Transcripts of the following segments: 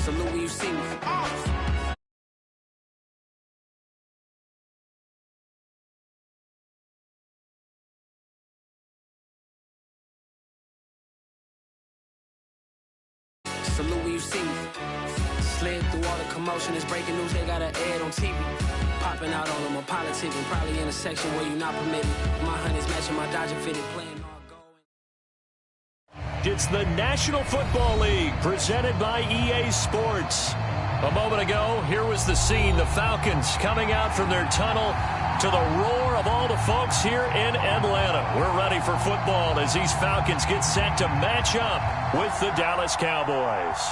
Salute when you see me. Salute when you see me. Slid through all the commotion, it's breaking news, they got an ad on TV. Popping out on them, I'm politicking, probably in a section where you're not permitted. My honey's matching my Dodger fitted, playing all gold. It's the National Football League presented by EA Sports. A moment ago, here was the scene, the Falcons coming out from their tunnel to the roar of all the folks here in Atlanta. We're ready for football as these Falcons get set to match up with the Dallas Cowboys.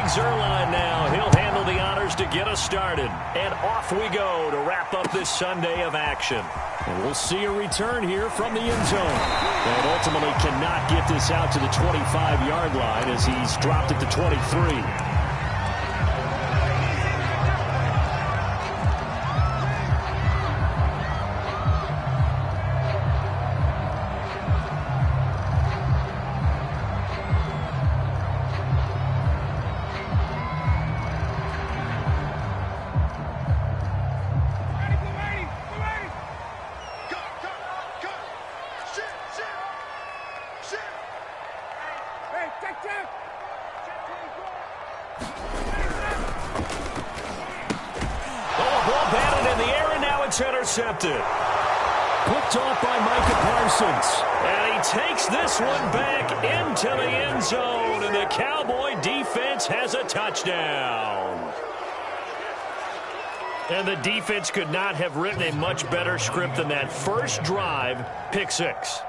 Zerline now. He'll handle the honors to get us started. And off we go to wrap up this Sunday of action. And we'll see a return here from the end zone. And ultimately cannot get this out to the 25-yard line as he's dropped at the 23. Intercepted. Picked off by Micah Parsons. And he takes this one back into the end zone. And the Cowboy defense has a touchdown. And the defense could not have written a much better script than that. First drive, pick six.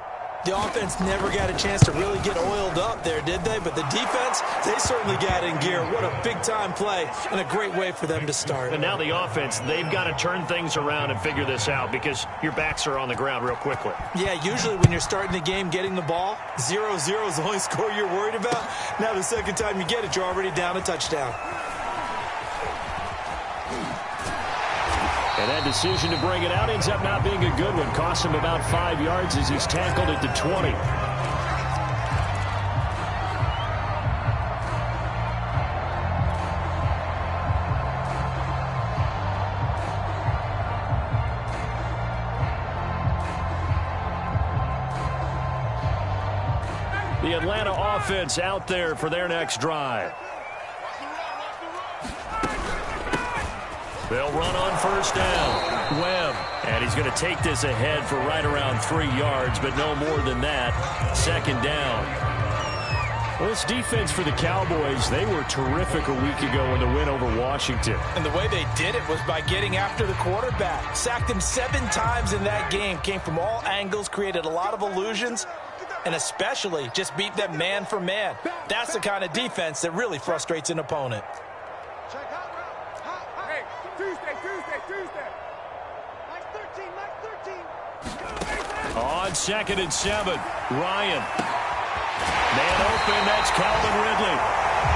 The offense never got a chance to really get oiled up there, did they? But the defense, they certainly got in gear. What a big-time play and a great way for them to start. And now the offense, they've got to turn things around and figure this out because your backs are on the ground real quickly. Yeah, usually when you're starting the game getting the ball, 0-0 is the only score you're worried about. Now the second time you get it, you're already down a touchdown. And that decision to bring it out ends up not being a good one. Cost him about 5 yards as he's tackled at the 20. The Atlanta offense out there for their next drive. They'll run on first down. Webb. And he's going to take this ahead for right around 3 yards, but no more than that. Second down. Well, this defense for the Cowboys, they were terrific a week ago in the win over Washington. And the way they did it was by getting after the quarterback. Sacked him 7 times in that game. Came from all angles, created a lot of illusions, and especially just beat them man for man. That's the kind of defense that really frustrates an opponent. On 2nd and 7, Ryan. Man open, that's Calvin Ridley.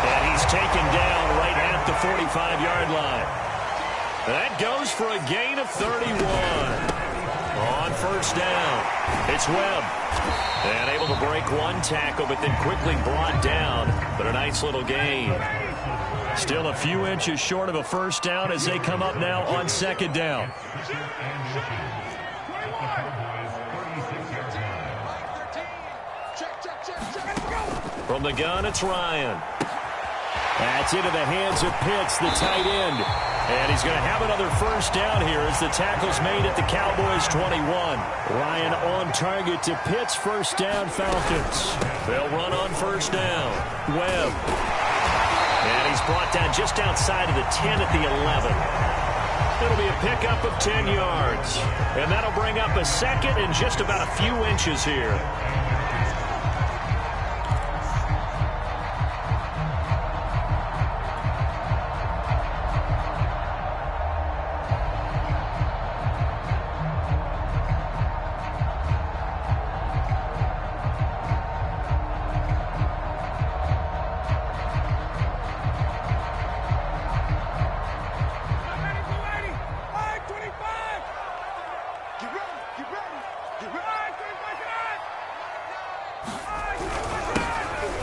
And he's taken down right at the 45-yard line. That goes for a gain of 31. On first down, it's Webb. And able to break one tackle, but then quickly brought down. But a nice little gain. Still a few inches short of a first down as they come up now on 2nd down. From the gun, it's Ryan. That's into the hands of Pitts, the tight end. And he's going to have another first down here as the tackle's made at the Cowboys' 21. Ryan on target to Pitts, first down, Falcons. They'll run on first down. Webb. And he's brought down just outside of the 10 at the 11. It'll be a pickup of 10 yards. And that'll bring up a second and just about a few inches here.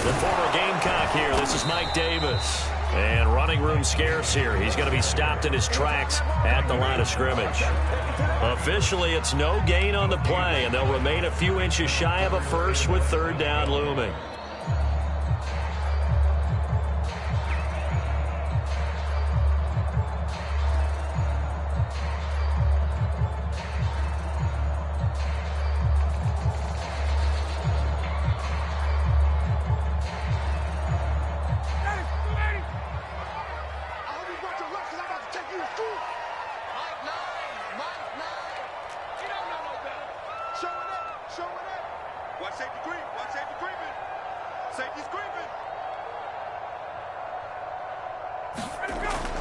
The former Gamecock here. This is Mike Davis. And running room scarce here. He's going to be stopped in his tracks at the line of scrimmage. Officially, it's no gain on the play, and they'll remain a few inches shy of a first with third down looming.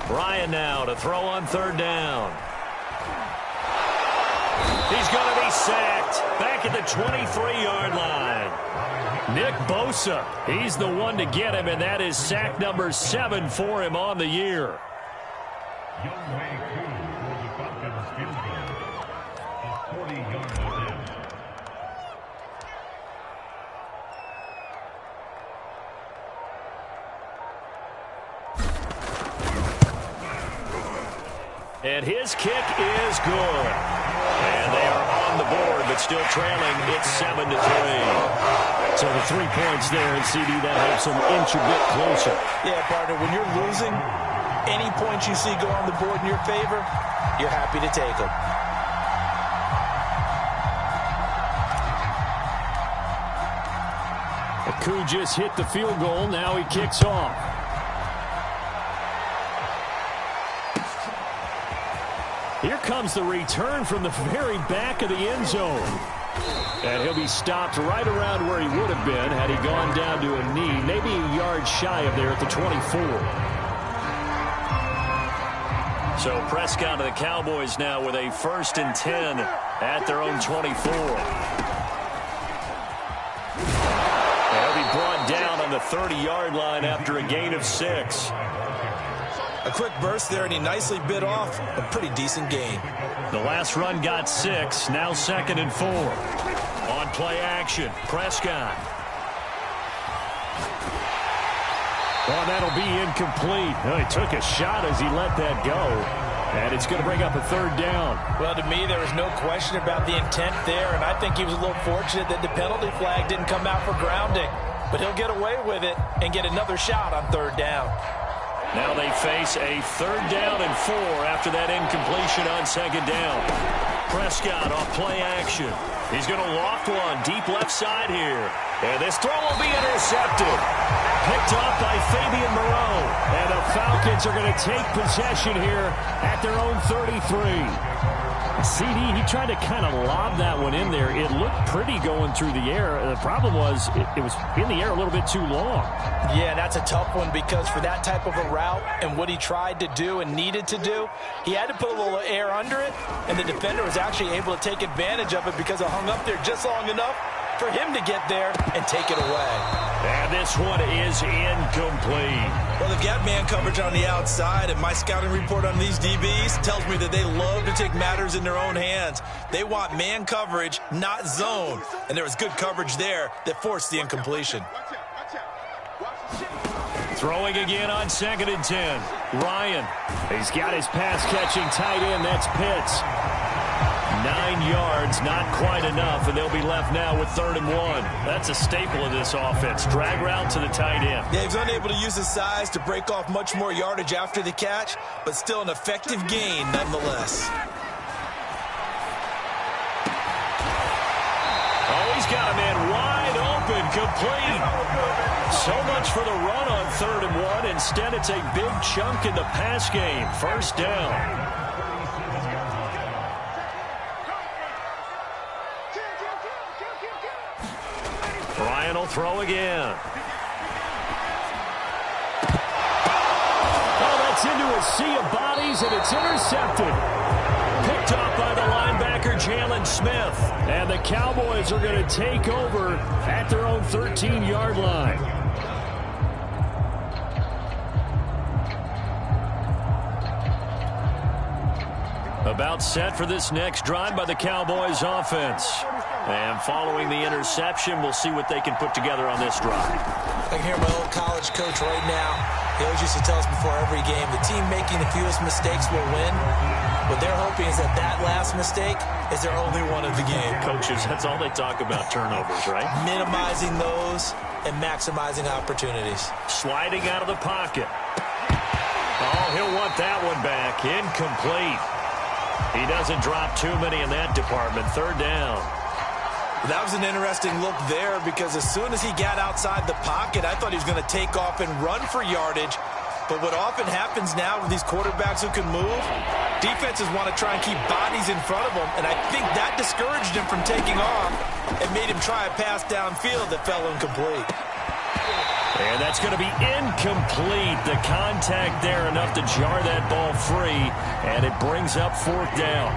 Ryan now to throw on third down. He's going to be sacked back at the 23-yard line. Nick Bosa, he's the one to get him, and that is sack number 7 for him on the year. And his kick is good. And they are on the board, but still trailing. It's 7-3. So the 3 points there, and CD, that helps them inch a bit closer. Yeah, partner, when you're losing, any points you see go on the board in your favor, you're happy to take them. Aku just hit the field goal. Now he kicks off. Here comes the return from the very back of the end zone. And he'll be stopped right around where he would have been had he gone down to a knee, maybe a yard shy of there at the 24. So Prescott of the Cowboys now with a 1st and 10 at their own 24. And he'll be brought down on the 30-yard line after a gain of 6. A quick burst there, and he nicely bit off a pretty decent gain. The last run got 6, now 2nd and 4. On play action, Prescott. Oh, that'll be incomplete. Oh, he took a shot as he let that go. And it's going to bring up a 3rd down. Well, to me, there was no question about the intent there, and I think he was a little fortunate that the penalty flag didn't come out for grounding. But he'll get away with it and get another shot on 3rd down. Now they face a 3rd down and 4 after that incompletion on 2nd down. Prescott off play action. He's going to loft one deep left side here. And this throw will be intercepted. Picked off by Fabian Moreau. And the Falcons are going to take possession here at their own 33. CD, he tried to kind of lob that one in there. It looked pretty going through the air. The problem was it was in the air a little bit too long. Yeah, that's a tough one because for that type of a route and what he tried to do and needed to do, he had to put a little air under it, and the defender was actually able to take advantage of it because it hung up there just long enough for him to get there and take it away. And this one is incomplete. Well, they've got man coverage on the outside, and my scouting report on these DBs tells me that they love to take matters in their own hands. They want man coverage, not zone. And there was good coverage there that forced the incompletion. Throwing again on 2nd and 10. Ryan. He's got his pass-catching tight end. That's Pitts. 9 yards, not quite enough, and they'll be left now with 3rd and 1. That's a staple of this offense. Drag route to the tight end. Yeah, he was unable to use his size to break off much more yardage after the catch, but still an effective gain nonetheless. Oh, he's got a man wide open, complete. So much for the run on 3rd and 1. Instead, it's a big chunk in the pass game. 1st down. Ryan will throw again. Oh, that's into a sea of bodies, and it's intercepted. Picked up by the linebacker, Jalen Smith. And the Cowboys are going to take over at their own 13-yard line. About set for this next drive by the Cowboys offense. And following the interception, we'll see what they can put together on this drive. I can hear my old college coach right now. He always used to tell us before every game, the team making the fewest mistakes will win. What they're hoping is that that last mistake is their only one of the game. Coaches, that's all they talk about, turnovers, right? Minimizing those and maximizing opportunities. Sliding out of the pocket. Oh, he'll want that one back. Incomplete. He doesn't drop too many in that department. Third down. That was an interesting look there because as soon as he got outside the pocket, I thought he was going to take off and run for yardage. But what often happens now with these quarterbacks who can move, defenses want to try and keep bodies in front of them, and I think that discouraged him from taking off and made him try a pass downfield that fell incomplete. And that's going to be incomplete. The contact there enough to jar that ball free, and it brings up fourth down.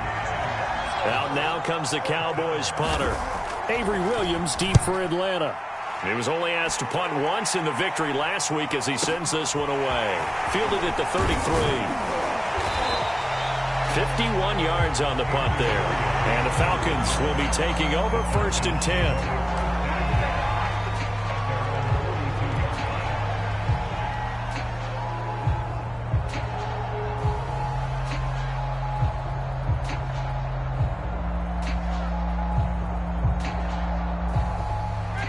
Out now comes the Cowboys punter. Avery Williams deep for Atlanta. He was only asked to punt once in the victory last week as he sends this one away. Fielded at the 33. 51 yards on the punt there. And the Falcons will be taking over 1st and 10.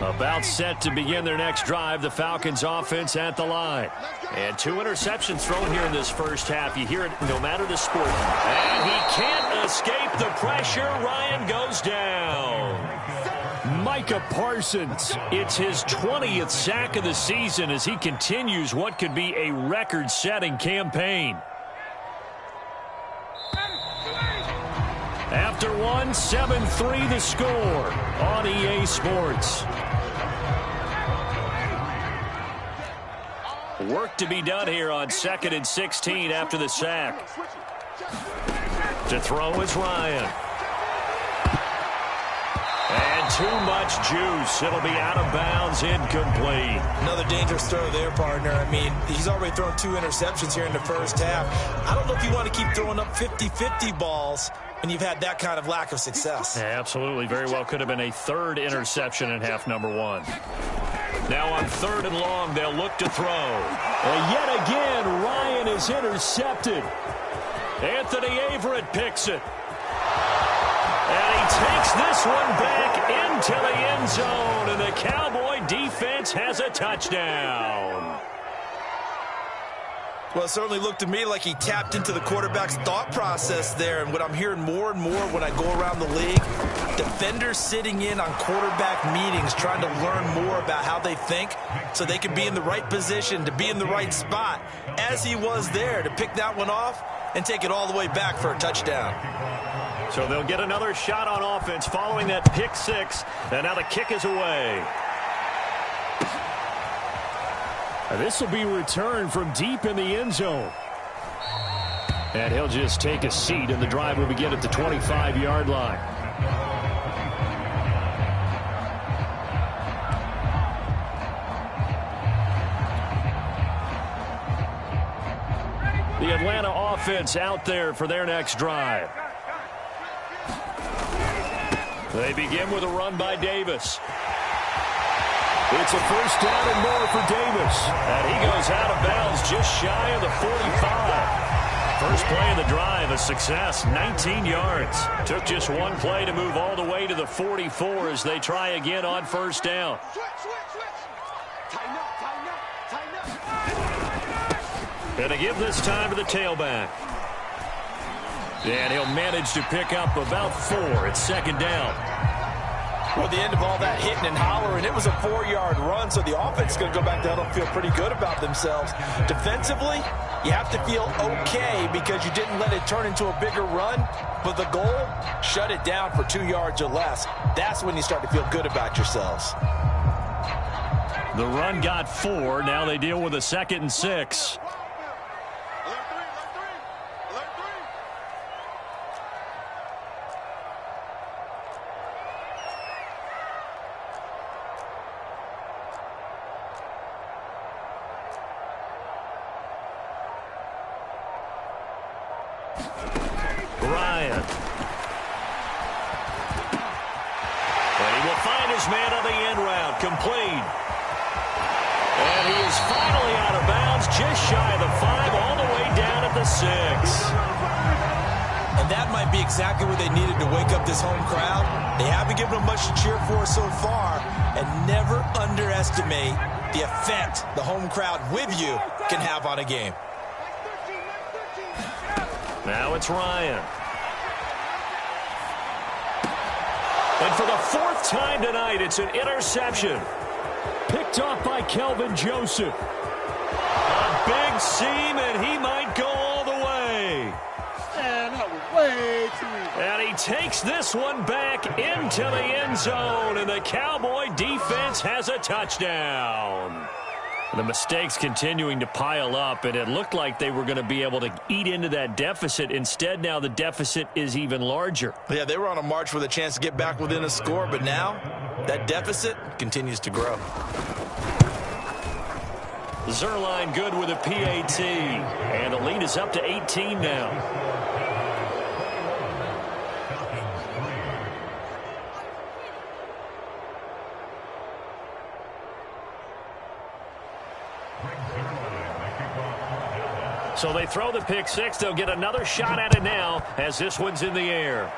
About set to begin their next drive, the Falcons offense at the line. And 2 interceptions thrown here in this first half. You hear it no matter the sport. And he can't escape the pressure. Ryan goes down. Micah Parsons. It's his 20th sack of the season as he continues what could be a record-setting campaign. After one, 7-3 the score on EA Sports. Work to be done here on 2nd and 16 after the sack. To throw is Ryan. And too much juice. It'll be out of bounds, incomplete. Another dangerous throw there, partner. I mean, he's already thrown 2 interceptions here in the first half. I don't know if you want to keep throwing up 50-50 balls when you've had that kind of lack of success. Yeah, absolutely. Very well could have been a 3rd interception in half number 1. Now on 3rd and long, they'll look to throw. And yet again, Ryan is intercepted. Anthony Averett picks it. And he takes this one back into the end zone, and the Cowboy defense has a touchdown. Well, it certainly looked to me like he tapped into the quarterback's thought process there. And what I'm hearing more and more when I go around the league, defenders sitting in on quarterback meetings trying to learn more about how they think so they can be in the right position, to be in the right spot, as he was there, to pick that one off and take it all the way back for a touchdown. So they'll get another shot on offense following that pick 6, and now the kick is away. This will be returned from deep in the end zone. And he'll just take a seat, and the drive will begin at the 25-yard line. The Atlanta offense out there for their next drive. They begin with a run by Davis. It's a 1st down and more for Davis. And he goes out of bounds just shy of the 45. First play of the drive, a success, 19 yards. Took just one play to move all the way to the 44 as they try again on 1st down. And to give this time to the tailback. And he'll manage to pick up about 4 at 2nd down. Well, at the end of all that hitting and hollering, it was a 4-yard run, so the offense is going to go back down and feel pretty good about themselves. Defensively, you have to feel okay because you didn't let it turn into a bigger run, but the goal, shut it down for 2 yards or less. That's when you start to feel good about yourselves. The run got 4. Now they deal with a 2nd and 6. Ryan. And he will find his man on the end route. Complete. And he is finally out of bounds, just shy of the 5, all the way down at the 6. And that might be exactly what they needed to wake up this home crowd. They haven't given them much to cheer for so far, and never underestimate the effect the home crowd with you can have on a game. Now it's Ryan. And for the 4th time tonight, it's an interception. Picked off by Kelvin Joseph. A big seam, and he might go all the way. Man, that was way too easy. And he takes this one back into the end zone, and the Cowboy defense has a touchdown. The mistakes continuing to pile up, and it looked like they were going to be able to eat into that deficit. Instead, now the deficit is even larger. Yeah, they were on a march with a chance to get back within a score, but now that deficit continues to grow. Zerline good with a PAT, and the lead is up to 18 now. So they throw the pick 6. They'll get another shot at it now as this one's in the air.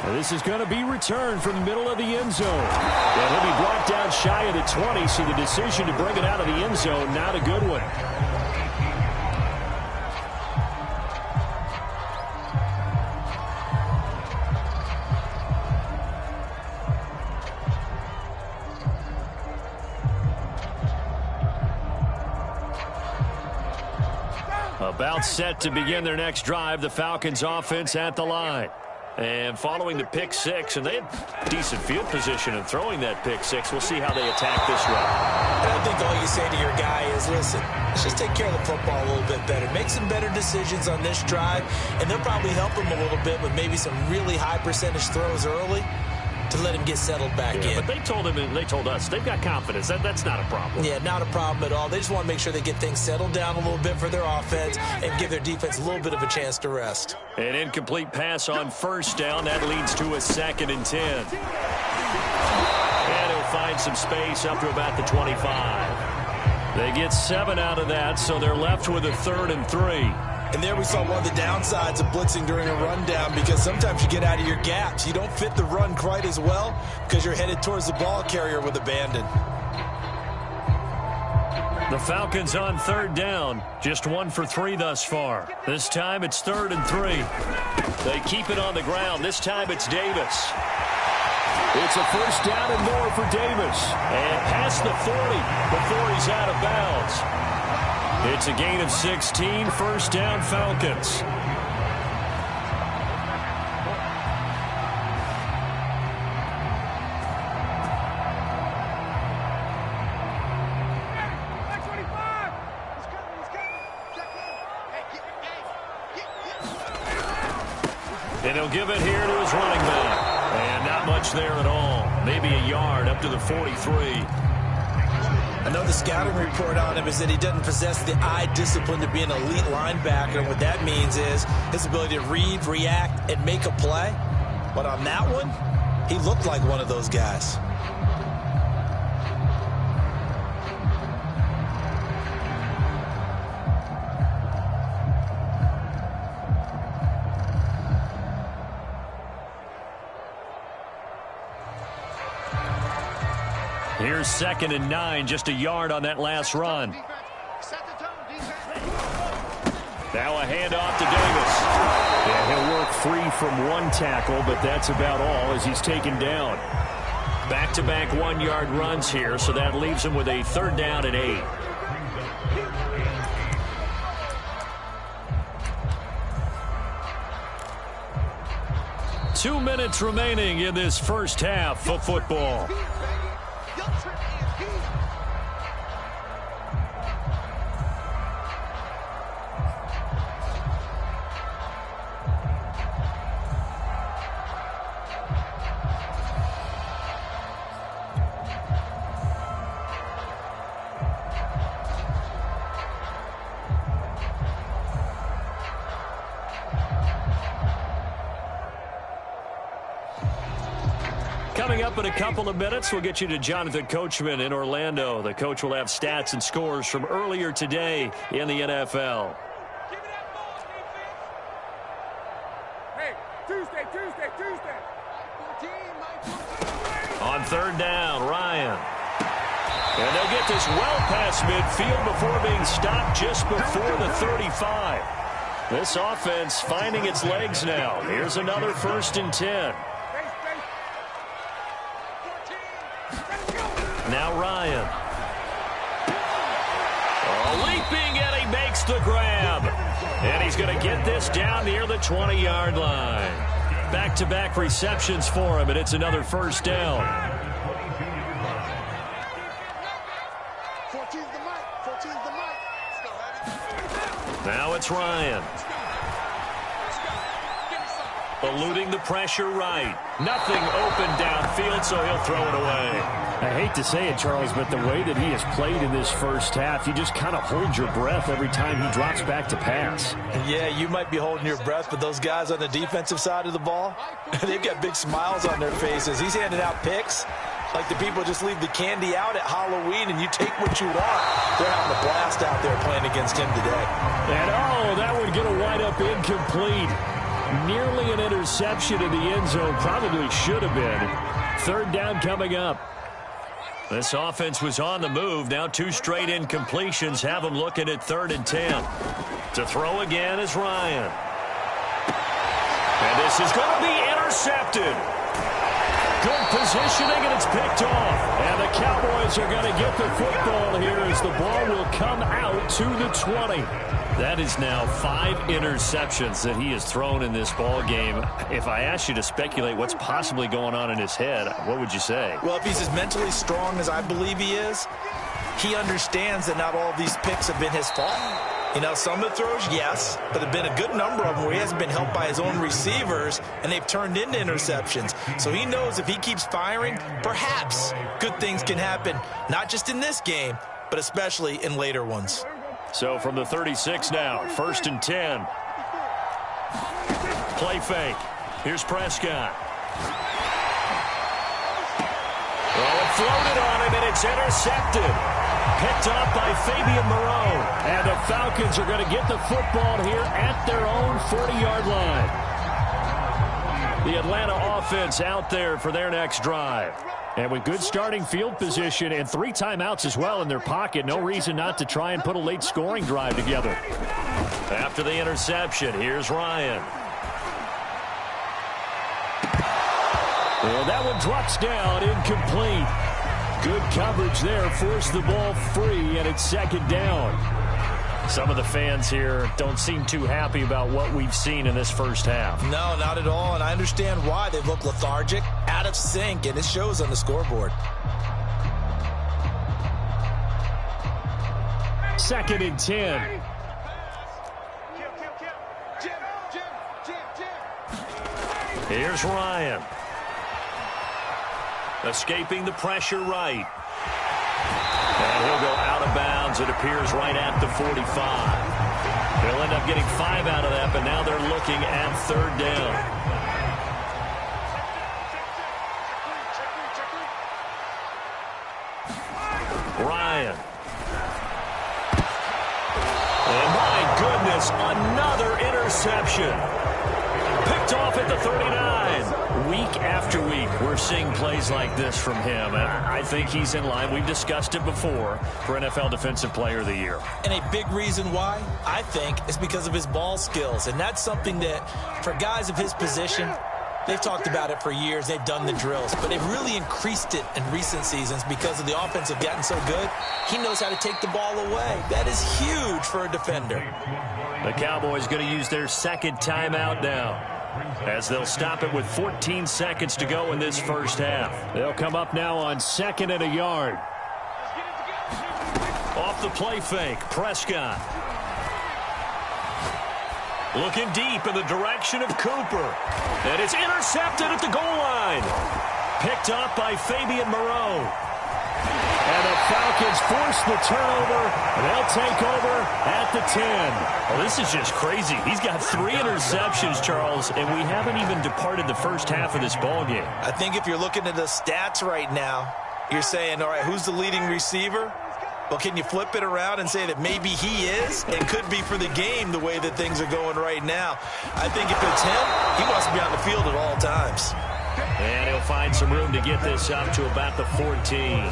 And this is going to be returned from the middle of the end zone. And he'll be brought down shy of the 20, so the decision to bring it out of the end zone, not a good one. About set to begin their next drive, the Falcons offense at the line. And following the pick 6, and they had decent field position in throwing that pick 6. We'll see how they attack this run. And I think all you say to your guy is, listen, let's just take care of the football a little bit better. Make some better decisions on this drive, and they'll probably help him a little bit with maybe some really high percentage throws early to let him get settled back in. But they told him, and they told us, they've got confidence. That's not a problem. Yeah, not a problem at all. They just want to make sure they get things settled down a little bit for their offense and give their defense a little bit of a chance to rest. An incomplete pass on first down. That leads to a 2nd and 10. And he'll find some space up to about the 25. They get 7 out of that, so they're left with a 3rd and 3. And there we saw one of the downsides of blitzing during a rundown, because sometimes you get out of your gaps. You don't fit the run quite as well because you're headed towards the ball carrier with abandon. The Falcons on 3rd down. Just 1 for 3 thus far. This time it's 3rd and 3. They keep it on the ground. This time it's Davis. It's a 1st down and more for Davis. And past the 40 before he's out of bounds. It's a gain of 16, 1st down Falcons. And he'll give it here to his running back. And not much there at all. Maybe a yard up to the 43. I know the scouting report on him is that he doesn't possess the eye discipline to be an elite linebacker. And what that means is his ability to read, react, and make a play. But on that one, he looked like one of those guys. Here's 2nd and 9, just a yard on that last run. Now a handoff to Davis. Yeah, he'll work free from 1 tackle, but that's about all as he's taken down. Back-to-back 1-yard runs here, so that leaves him with a 3rd down and 8. Two minutes remaining in this first half of football. Coming up in a couple of minutes. We'll get you to Jonathan Coachman in Orlando. The coach will have stats and scores from earlier today in the NFL. Hey, Tuesday. On third down, Ryan. And they'll get this well past midfield before being stopped just before the 35. This offense finding its legs now. Here's another 1st and 10. Now Ryan. Leaping, and he makes the grab. And he's going to get this down near the 20-yard line. Back-to-back receptions for him, and it's another 1st down. 14's the mic. Now it's Ryan. Eluding the pressure right. Nothing open downfield, so he'll throw it away. I hate to say it, Charles, but the way that he has played in this first half, you just kind of hold your breath every time he drops back to pass. Yeah, you might be holding your breath, but those guys on the defensive side of the ball, they've got big smiles on their faces. He's handing out picks like the people just leave the candy out at Halloween and you take what you want. They're having a blast out there playing against him today. And, that would get a wide-up incomplete. Nearly an interception in the end zone. Probably should have been. 3rd down coming up. This offense was on the move. Now 2 straight incompletions have them looking at 3rd and 10. To throw again is Ryan. And this is going to be intercepted. Good positioning, and it's picked off. And the Cowboys are going to get the football here as the ball will come out to the 20. That is now 5 interceptions that he has thrown in this ball game. If I asked you to speculate what's possibly going on in his head, what would you say? Well, if he's as mentally strong as I believe he is, he understands that not all of these picks have been his fault. You know, some of the throws, yes, but there have been a good number of them where he hasn't been helped by his own receivers, and they've turned into interceptions. So he knows if he keeps firing, perhaps good things can happen, not just in this game, but especially in later ones. So from the 36 now, 1st and 10. Play fake. Here's Prescott. Well, it floated on him, and it's intercepted. Picked up by Fabian Moreau. And the Falcons are going to get the football here at their own 40-yard line. The Atlanta offense out there for their next drive. And with good starting field position and 3 timeouts as well in their pocket, no reason not to try and put a late scoring drive together. After the interception, here's Ryan. Well, that one drops down, incomplete. Good coverage there, forced the ball free, and it's 2nd down. Some of the fans here don't seem too happy about what we've seen in this first half. No, not at all, and I understand why. They look lethargic, out of sync, and it shows on the scoreboard. 2nd and 10. Here's Ryan. Escaping the pressure right. And he'll go out of bounds, it appears, right at the 45. They'll end up getting 5 out of that, but now they're looking at 3rd down. Ryan. And my goodness, another interception. Picked off at the 39. Week after week, we're seeing plays like this from him. And I think he's in line. We've discussed it before for NFL Defensive Player of the Year. And a big reason why, I think, is because of his ball skills. And that's something that, for guys of his position, they've talked about it for years. They've done the drills. But they've really increased it in recent seasons because of the offense have gotten so good. He knows how to take the ball away. That is huge for a defender. The Cowboys going to use their 2nd timeout now, as they'll stop it with 14 seconds to go in this first half. They'll come up now on 2nd and a yard. Off the play fake, Prescott. Looking deep in the direction of Cooper. And it's intercepted at the goal line. Picked up by Fabian Moreau. And a Falcons force the turnover, and they'll take over at the 10. Well, this is just crazy. He's got 3 interceptions, Charles, and we haven't even departed the first half of this ballgame. I think if you're looking at the stats right now, you're saying, all right, who's the leading receiver? Well, can you flip it around and say that maybe he is and could be for the game the way that things are going right now? I think if it's him, he wants to be on the field at all times. And he'll find some room to get this up to about the 14.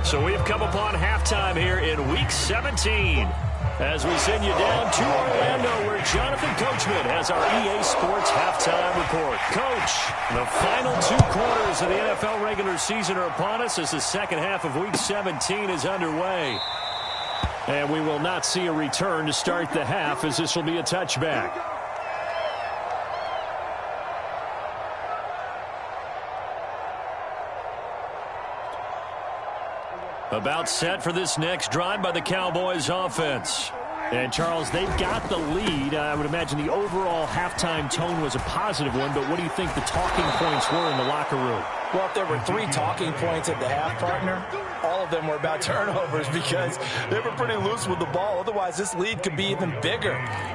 So we've come upon halftime here in Week 17. As we send you down to Orlando, where Jonathan Coachman has our EA Sports halftime report. Coach, the final 2 quarters of the NFL regular season are upon us as the second half of Week 17 is underway. And we will not see a return to start the half, as this will be a touchback. About set for this next drive by the Cowboys offense. And, Charles, they've got the lead. I would imagine the overall halftime tone was a positive one, but what do you think the talking points were in the locker room? Well, if there were 3 talking points at the half, partner, all of them were about turnovers because they were pretty loose with the ball. Otherwise, this lead could be even bigger.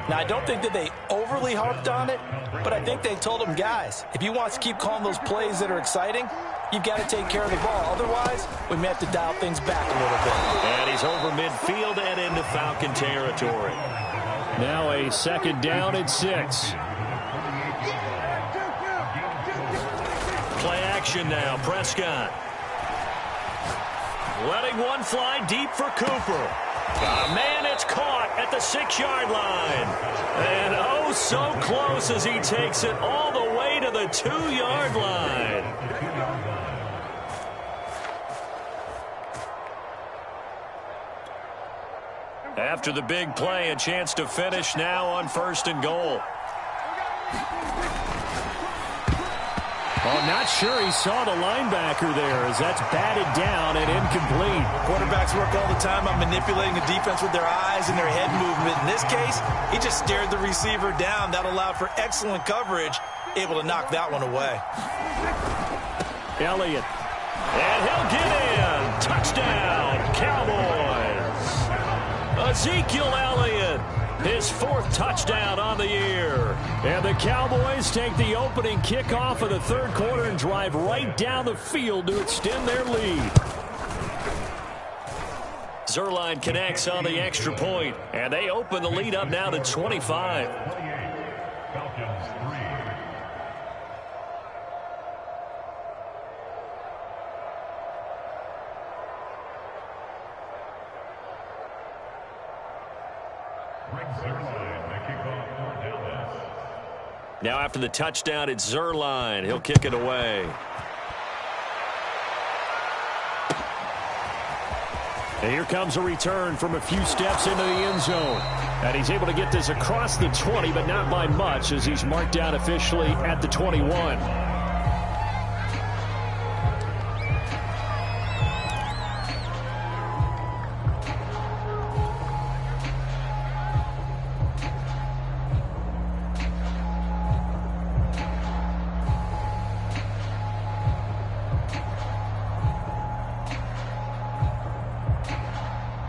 Now, I don't think that they overly harped on it, but I think they told them, guys, if you want to keep calling those plays that are exciting, you've got to take care of the ball. Otherwise, we may have to dial things back a little bit. And he's over midfield and into Falcon territory. Now a second down and 6. Play action now. Prescott. Letting one fly deep for Cooper. Man, it's caught at the 6-yard line. And oh, so close as he takes it all the way to the 2-yard line. After the big play, a chance to finish now on 1st and goal. Oh, not sure he saw the linebacker there, as that's batted down and incomplete. Quarterbacks work all the time on manipulating the defense with their eyes and their head movement. In this case, he just stared the receiver down. That allowed for excellent coverage, able to knock that one away. Elliott. And he'll get in. Touchdown, Cowboys. Ezekiel Elliott, his 4th touchdown on the year. And the Cowboys take the opening kickoff of the 3rd quarter and drive right down the field to extend their lead. Zuerlein connects on the extra point, and they open the lead up now to 25. Now after the touchdown, it's Zuerlein. He'll kick it away. And here comes a return from a few steps into the end zone. And he's able to get this across the 20, but not by much, as he's marked down officially at the 21.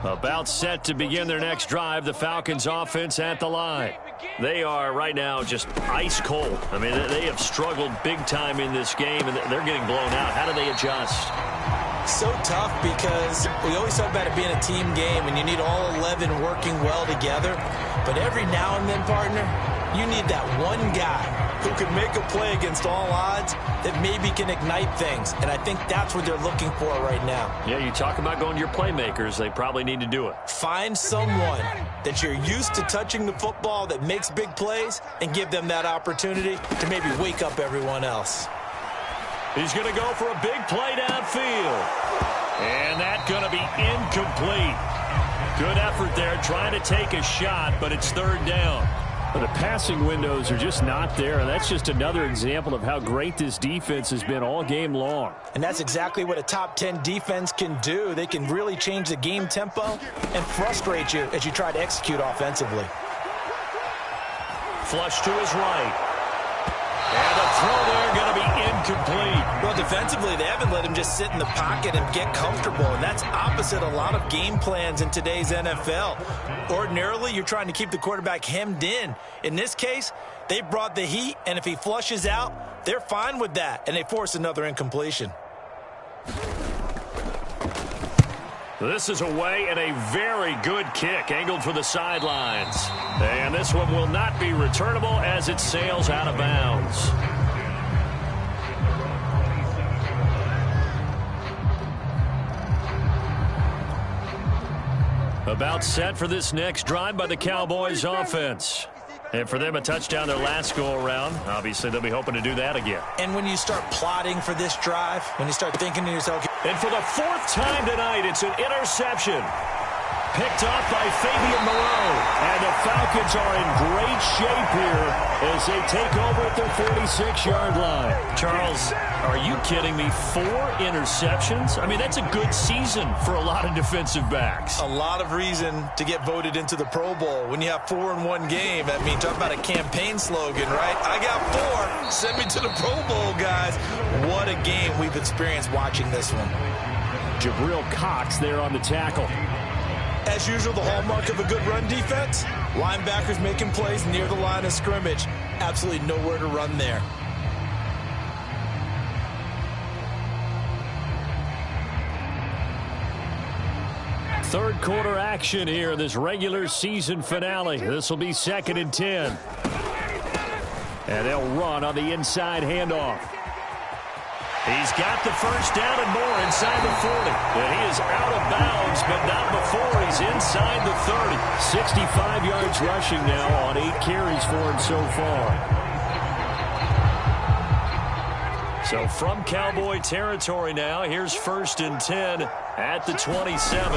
About set to begin their next drive, the Falcons offense at the line. They are right now just ice cold. I mean, they have struggled big time in this game, and they're getting blown out. How do they adjust? So tough because we always talk about it being a team game, and you need all 11 working well together. But every now and then, partner, you need that one guy who can make a play against all odds that maybe can ignite things. And I think that's what they're looking for right now. Yeah, you talk about going to your playmakers. They probably need to do it. Find someone that you're used to touching the football that makes big plays and give them that opportunity to maybe wake up everyone else. He's going to go for a big play downfield. And that's going to be incomplete. Good effort there trying to take a shot, but it's 3rd down. The passing windows are just not there, and that's just another example of how great this defense has been all game long. And that's exactly what a top 10 defense can do. They can really change the game tempo and frustrate you as you try to execute offensively. Flush to his right. And the throw there going to be incomplete. Well, defensively, they haven't let him just sit in the pocket and get comfortable, and that's opposite a lot of game plans in today's NFL. Ordinarily, you're trying to keep the quarterback hemmed in. In this case, they brought the heat, and if he flushes out, they're fine with that, and they force another incompletion. This is away and a very good kick angled for the sidelines. And this one will not be returnable as it sails out of bounds. About set for this next drive by the Cowboys offense. And for them, a touchdown their last go-around. Obviously, they'll be hoping to do that again. And when you start plotting for this drive, when you start thinking to yourself... And for the fourth time tonight, it's an interception. Picked off by Fabian Moreau. And the Falcons are in great shape here as they take over at their 46-yard line. Charles, are you kidding me? 4 interceptions? I mean, that's a good season for a lot of defensive backs. A lot of reason to get voted into the Pro Bowl. When you have 4 in one game, I mean, talk about a campaign slogan, right? I got 4. Send me to the Pro Bowl, guys. What a game we've experienced watching this one. Jabril Cox there on the tackle. As usual, the hallmark of a good run defense, linebackers making plays near the line of scrimmage. Absolutely nowhere to run there. Third quarter action here in this regular season finale. This will be 2nd and 10. And they'll run on the inside handoff. He's got the first down and more inside the 40. And he is out of bounds, but not before he's inside the 30. 65 yards rushing now on 8 carries for him so far. So from Cowboy territory now, here's 1st and 10 at the 27.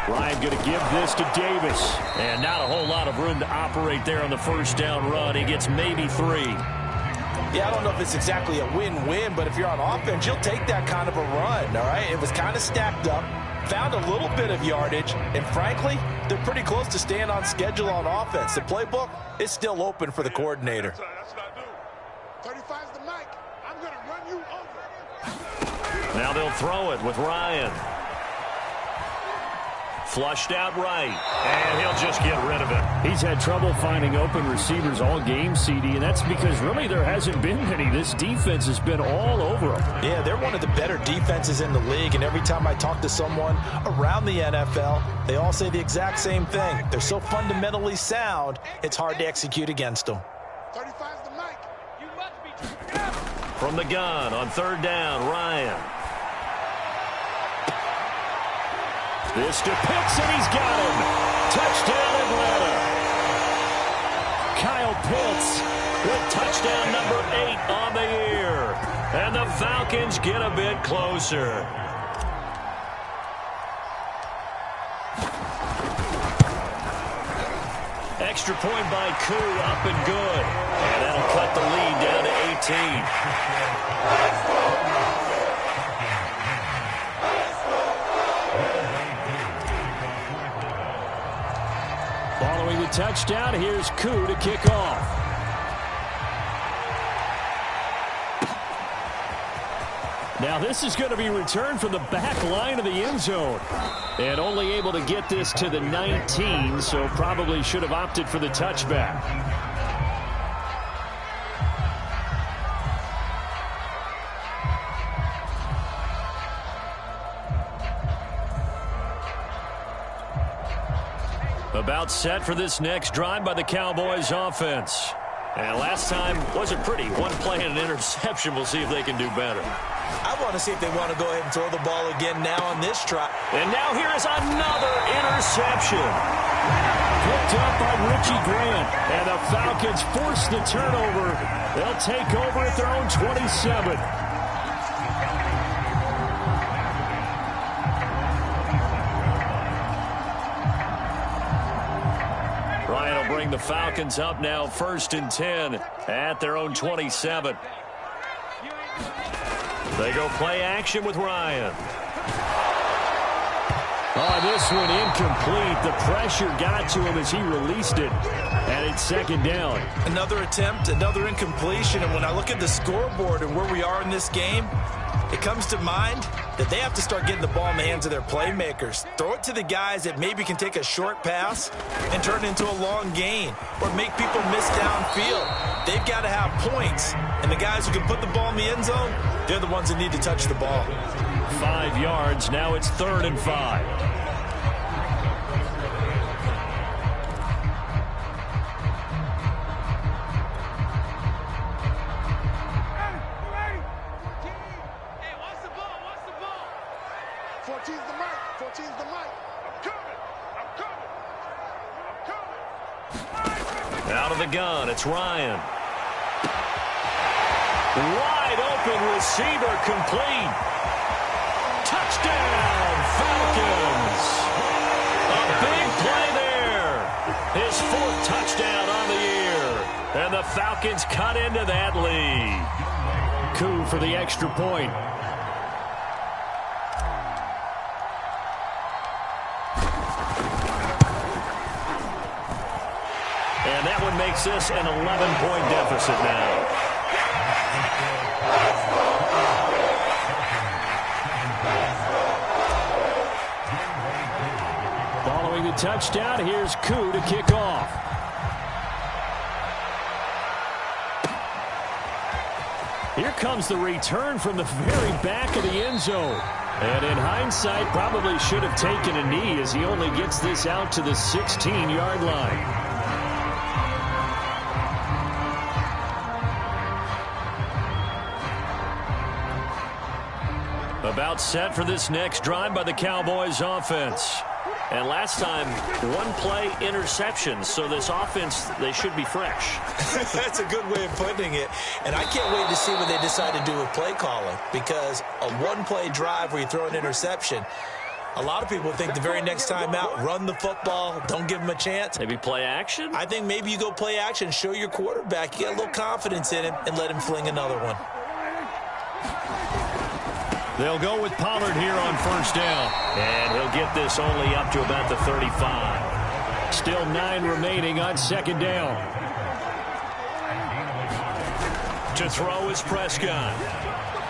Ryan going to give this to Davis. And not a whole lot of room to operate there on the first down run. He gets maybe 3. Yeah, I don't know if it's exactly a win-win, but if you're on offense, you'll take that kind of a run, all right? It was kind of stacked up, found a little bit of yardage, and frankly, they're pretty close to staying on schedule on offense. The playbook is still open for the coordinator. That's what I do. 35's the mic. I'm going to run you over. Now they'll throw it with Ryan. Flushed out right, and he'll just get rid of it. He's had trouble finding open receivers all game, CD, and that's because really there hasn't been any. This defense has been all over him. Yeah, they're one of the better defenses in the league, and every time I talk to someone around the NFL, they all say the exact same thing. They're so fundamentally sound, it's hard to execute against them. 35's the mic. You must be... From the gun on 3rd down, Ryan. This to Pitts, and he's got him. Touchdown, Atlanta. Kyle Pitts with touchdown number 8 on the year. And the Falcons get a bit closer. Extra point by Koo, up and good. And that'll cut the lead down to 18. Following the touchdown, here's Koo to kick off. Now this is going to be returned from the back line of the end zone. And only able to get this to the 19, so probably should have opted for the touchback. About set for this next drive by the Cowboys offense. And last time wasn't pretty. One play and an interception. We'll see if they can do better. I want to see if they want to go ahead and throw the ball again now on this try. And now here is another interception. Picked up by Richie Grant. And the Falcons force the turnover. They'll take over at their own 27. The Falcons up now 1st and 10 at their own 27. They go play action with Ryan. Oh, this one incomplete. The pressure got to him as he released it. And it's second down. Another attempt, another incompletion. And when I look at the scoreboard and where we are in this game, it comes to mind that they have to start getting the ball in the hands of their playmakers. Throw it to the guys that maybe can take a short pass and turn it into a long gain or make people miss downfield. They've got to have points. And the guys who can put the ball in the end zone, they're the ones that need to touch the ball. 5 yards. Now it's 3rd and 5. Out of the gun, it's Ryan. Wide open receiver, complete. Touchdown, Falcons. A big play there. His 4th touchdown on the year. And the Falcons cut into that lead. Coup for the extra point. And that one makes this an 11-point deficit now. Following the touchdown, here's Koo to kick off. Here comes the return from the very back of the end zone. And in hindsight, probably should have taken a knee as he only gets this out to the 16-yard line. About set for this next drive by the Cowboys offense. And last time, 1-play interception. So this offense, they should be fresh. That's a good way of putting it. And I can't wait to see what they decide to do with play calling. Because a 1-play drive where you throw an interception, a lot of people think the very next time out, run the football, don't give them a chance. Maybe play action? I think maybe you go play action, show your quarterback, you get a little confidence in him, and let him fling another one. They'll go with Pollard here on 1st down. And he'll get this only up to about the 35. Still 9 remaining on 2nd down. To throw is Prescott.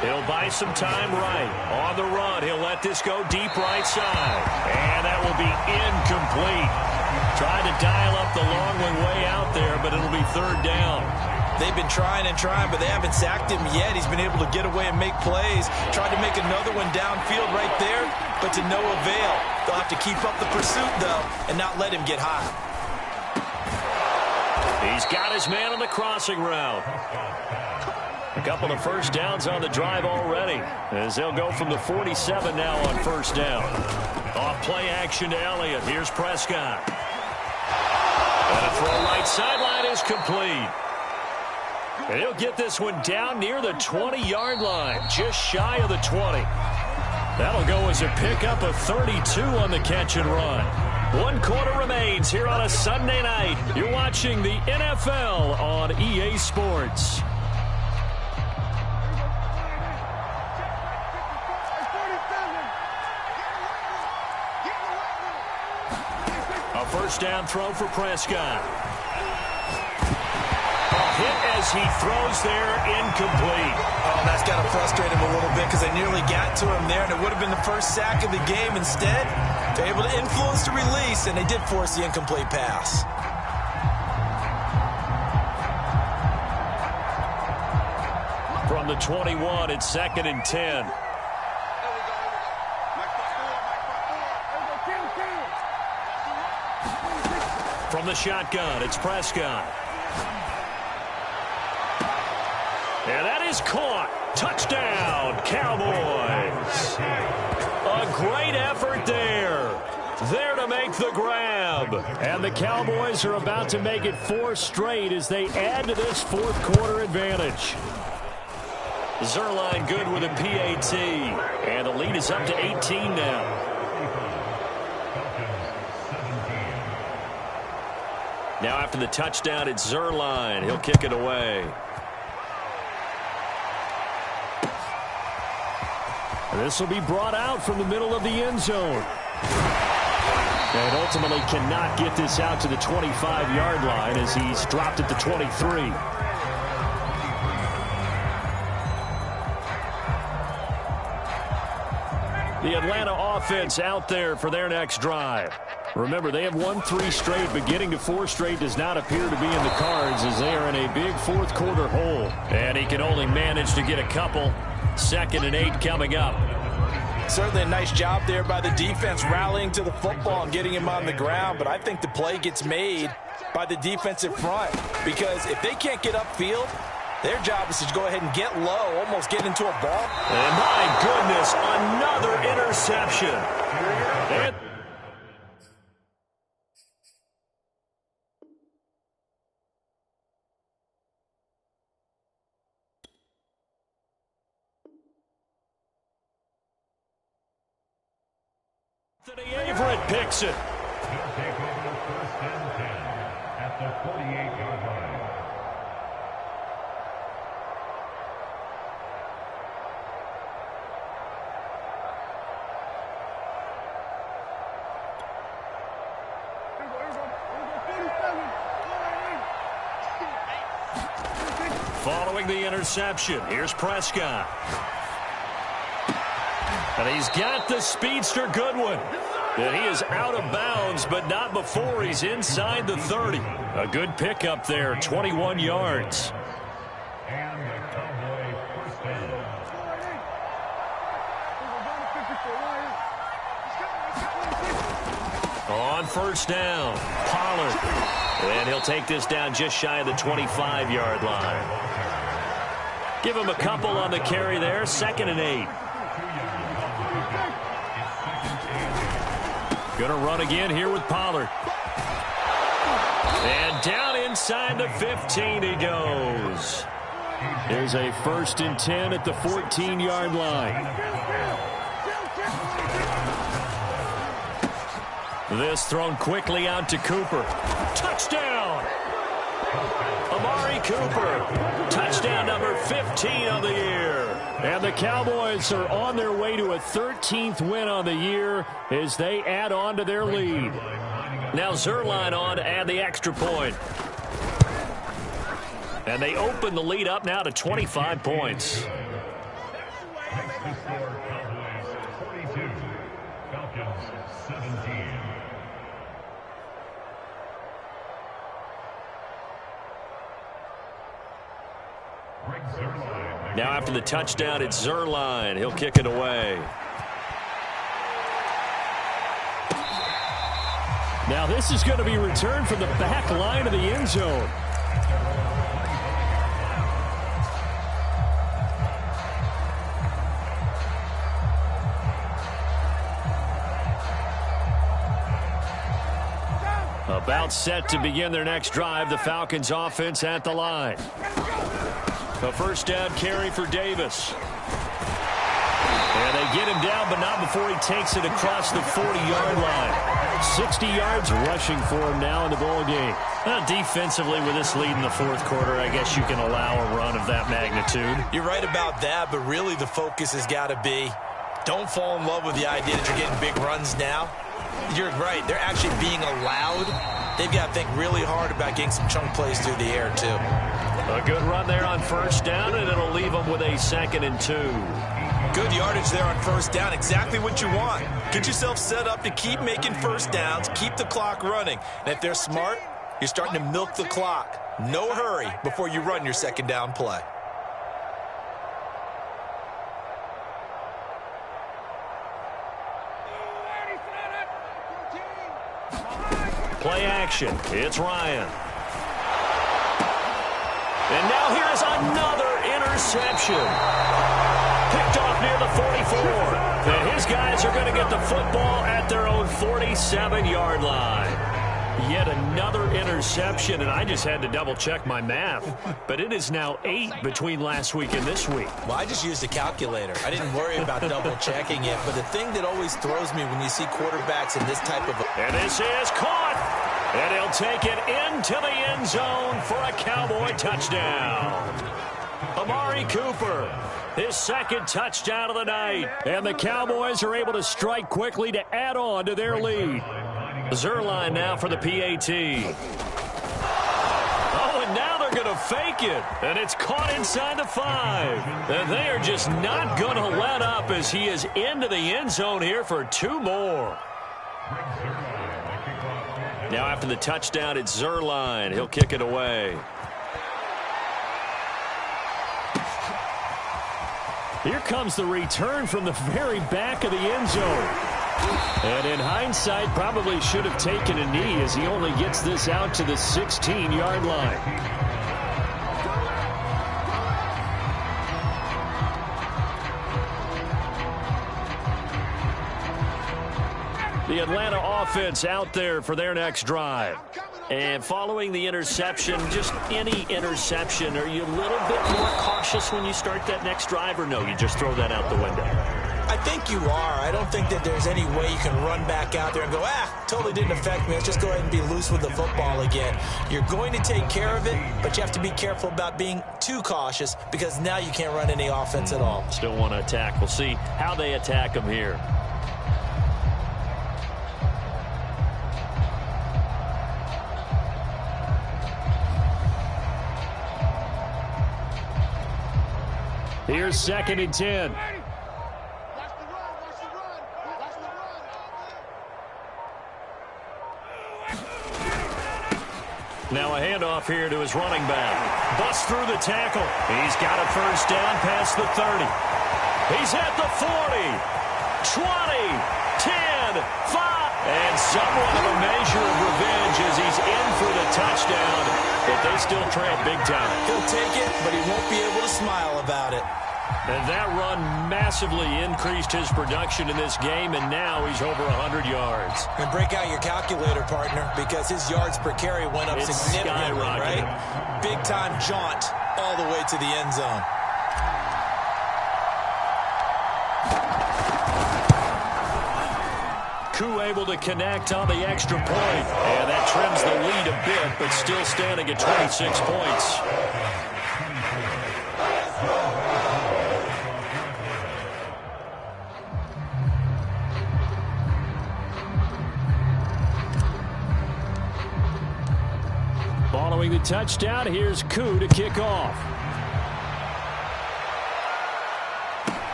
He'll buy some time right. On the run, he'll let this go deep right side. And that will be incomplete. Tried to dial up the long one way out there, but it'll be 3rd down. They've been trying and trying, but they haven't sacked him yet. He's been able to get away and make plays. Tried to make another one downfield right there, but to no avail. They'll have to keep up the pursuit, though, and not let him get high. He's got his man on the crossing route. A couple of 1st downs on the drive already, as they'll go from the 47 now on 1st down. Off play action to Elliott. Here's Prescott. And a throw right sideline is complete. And he'll get this one down near the 20-yard line, just shy of the 20. That'll go as a pickup of 32 on the catch and run. 1 quarter remains here on a Sunday night. You're watching the NFL on EA Sports. A 1st down throw for Prescott. Hit as he throws there, incomplete. Oh, that's got to frustrate him a little bit because they nearly got to him there, and it would have been the first sack of the game. Instead, they're able to influence the release, and they did force the incomplete pass. From the 21, it's 2nd and 10. From the shotgun, it's Prescott. And that is caught. Touchdown, Cowboys. A great effort there. There to make the grab. And the Cowboys are about to make it 4 straight as they add to this 4th quarter advantage. Zuerlein good with a PAT. And the lead is up to 18 now. Now after the touchdown, it's Zuerlein. He'll kick it away. This will be brought out from the middle of the end zone. And ultimately cannot get this out to the 25-yard line as he's dropped at the 23. The Atlanta offense out there for their next drive. Remember, they have won 3 straight, but getting to 4 straight does not appear to be in the cards as they are in a big fourth-quarter hole. And he can only manage to get a couple. 2nd and 8 coming up. Certainly a nice job there by the defense rallying to the football and getting him on the ground, but I think the play gets made by the defensive front because if they can't get upfield, their job is to go ahead and get low, almost get into a ball. And my goodness, another interception. And Anthony Averett picks it. He'll take over 1st and 10 at the 48-yard line. Following the interception, here's Prescott. And he's got the speedster Goodwin. And he is out of bounds, but not before he's inside the 30. A good pickup there, 21 yards. And the Cowboy 1st down. On 1st down, Pollard. And he'll take this down just shy of the 25-yard line. Give him a couple on the carry there, 2nd and 8. Going to run again here with Pollard. And down inside the 15 he goes. There's a 1st and 10 at the 14-yard line. This thrown quickly out to Cooper. Touchdown! Amari Cooper. Touchdown number 15 on the year. And the Cowboys are on their way to a 13th win on the year as they add on to their lead. Now Zerline on to add the extra point. And they open the lead up now to 25 points. Makes the score Cowboys 42, Falcons 17. Now after the touchdown, it's Zerline. He'll kick it away. Now this is going to be returned from the back line of the end zone. About set to begin their next drive, the Falcons offense at the line. A 1st down carry for Davis. And they get him down, but not before he takes it across the 40-yard line. 60 yards rushing for him now in the ball game. Defensively, with this lead in the 4th quarter, I guess you can allow a run of that magnitude. You're right about that, but really the focus has got to be don't fall in love with the idea that you're getting big runs now. You're right. They're actually being allowed. They've got to think really hard about getting some chunk plays through the air, too. A good run there on 1st down, and it'll leave them with a 2nd and 2. Good yardage there on 1st down. Exactly what you want. Get yourself set up to keep making 1st downs, keep the clock running. And if they're smart, you're starting to milk the clock. No hurry before you run your 2nd down play. Play action. It's Ryan. And now here's another interception. Picked off near the 44. And his guys are going to get the football at their own 47-yard line. Yet another interception, and I just had to double-check my math. But it is now 8 between last week and this week. Well, I just used a calculator. I didn't worry about double-checking it. But the thing that always throws me when you see quarterbacks in this type of... And this is caught. And he'll take it into the end zone for a Cowboy touchdown. Amari Cooper, his 2nd touchdown of the night. And the Cowboys are able to strike quickly to add on to their lead. Zerline now for the PAT. Oh, and now they're going to fake it. And it's caught inside the 5. And they are just not going to let up as he is into the end zone here for 2 more. Now after the touchdown, it's Zerline. He'll kick it away. Here comes the return from the very back of the end zone. And in hindsight, probably should have taken a knee as he only gets this out to the 16-yard line. The Atlanta offense out there for their next drive. And following the interception, just any interception, are you a little bit more cautious when you start that next drive, or no, you just throw that out the window? I think you are. I don't think that there's any way you can run back out there and go, totally didn't affect me. Let's just go ahead and be loose with the football again. You're going to take care of it, but you have to be careful about being too cautious because now you can't run any offense at all. Still want to attack. We'll see how they attack him here. Here's 2nd and 10. Now a handoff here to his running back. Busts through the tackle. He's got a first down past the 30. He's at the 40, 20, 10, 5. And somewhat of a measure of revenge as he's in for the touchdown. But they still trail big time. He'll take it, but he won't be able to smile about it. And that run massively increased his production in this game, and now he's over 100 yards. And break out your calculator, partner, because his yards per carry went up significantly, right? Big-time jaunt all the way to the end zone. Koo able to connect on the extra point. And that trims the lead a bit, but still standing at 26 points. Following the touchdown, here's Koo to kick off.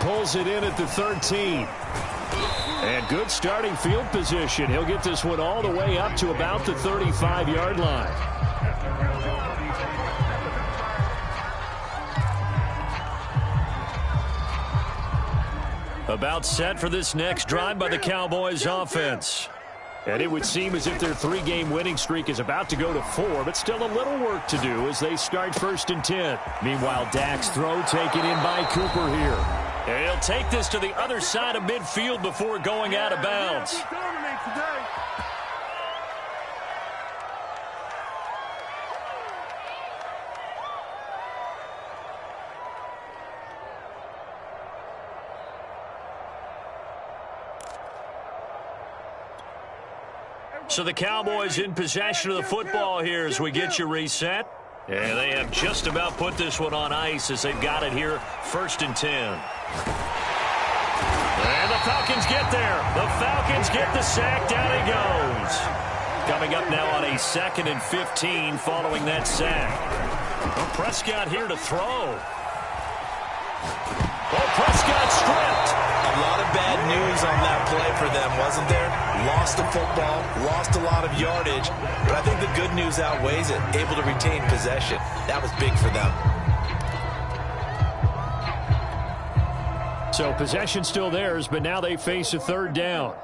Pulls it in at the 13. And good starting field position. He'll get this one all the way up to about the 35-yard line. About set for this next drive by the Cowboys offense. And it would seem as if their 3-game winning streak is about to go to 4, but still a little work to do as they start 1st and 10. Meanwhile, Dak's throw taken in by Cooper here. And he'll take this to the other side of midfield before going out of bounds. So the Cowboys in possession of the football here as we get you reset. And they have just about put this one on ice as they've got it here, 1st and 10. And the Falcons get there. The Falcons get the sack. Down he goes. Coming up now on a 2nd and 15 following that sack. Well, Prescott here to throw. Oh, Prescott stripped. A lot of bad news on that play for them, wasn't there? Lost the football, lost a lot of yardage, but I think the good news outweighs it. Able to retain possession. That was big for them. So possession still theirs, but now they face a 3rd down.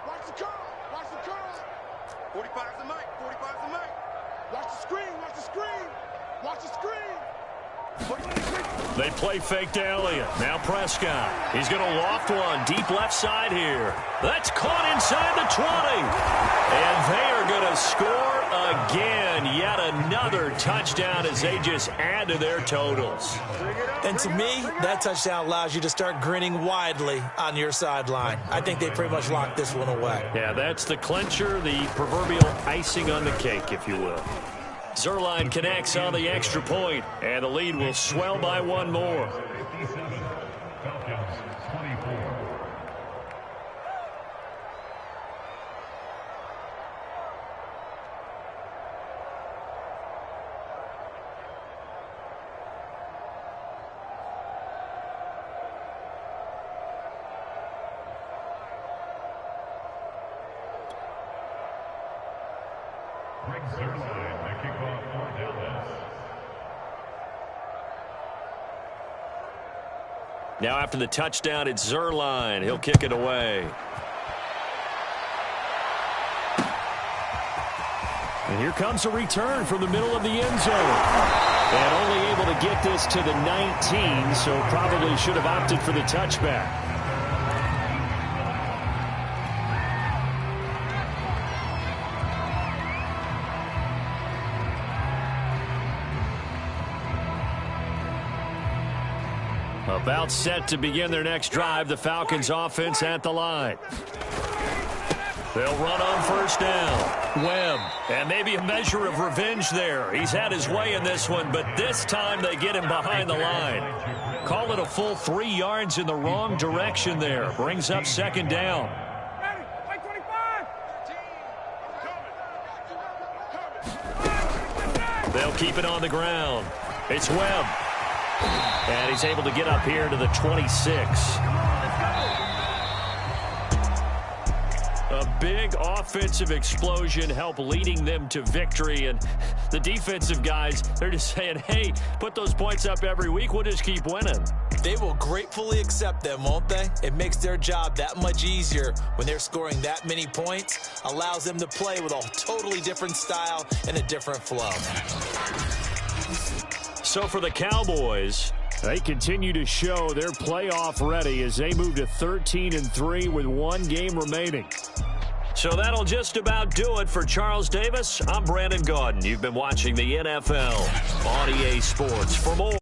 Watch the curl. Watch the curl. 45's the mic. 45's the mic. Watch the screen. Watch the screen. Watch the screen. They play fake to Elliott. Now Prescott. He's going to loft one deep left side here. That's caught inside the 20. And they are going to score again. Yet another touchdown as they just add to their totals. And to me, that touchdown allows you to start grinning widely on your sideline. I think they pretty much locked this one away. Yeah, that's the clincher, the proverbial icing on the cake, if you will. Zerline connects on the extra point, and the lead will swell by 1 more. 57, Falcons 24. From Zerline, the kickoff for Dallas. Now after the touchdown, it's Zerline. He'll kick it away. And here comes a return from the middle of the end zone. And only able to get this to the 19, so probably should have opted for the touchback. About set to begin their next drive, the Falcons offense at the line. They'll run on first down. Webb. And maybe a measure of revenge there. He's had his way in this one, but this time they get him behind the line. Call it a full 3 yards in the wrong direction there. Brings up second down. They'll keep it on the ground. It's Webb. And he's able to get up here to the 26. A big offensive explosion helped leading them to victory. And the defensive guys, they're just saying, hey, put those points up every week. We'll just keep winning. They will gratefully accept them, won't they? It makes their job that much easier when they're scoring that many points. Allows them to play with a totally different style and a different flow. So for the Cowboys, they continue to show they're playoff ready as they move to 13-3 with 1 game remaining. So that'll just about do it for Charles Davis. I'm Brandon Gaudin. You've been watching the NFL on EA Sports. For more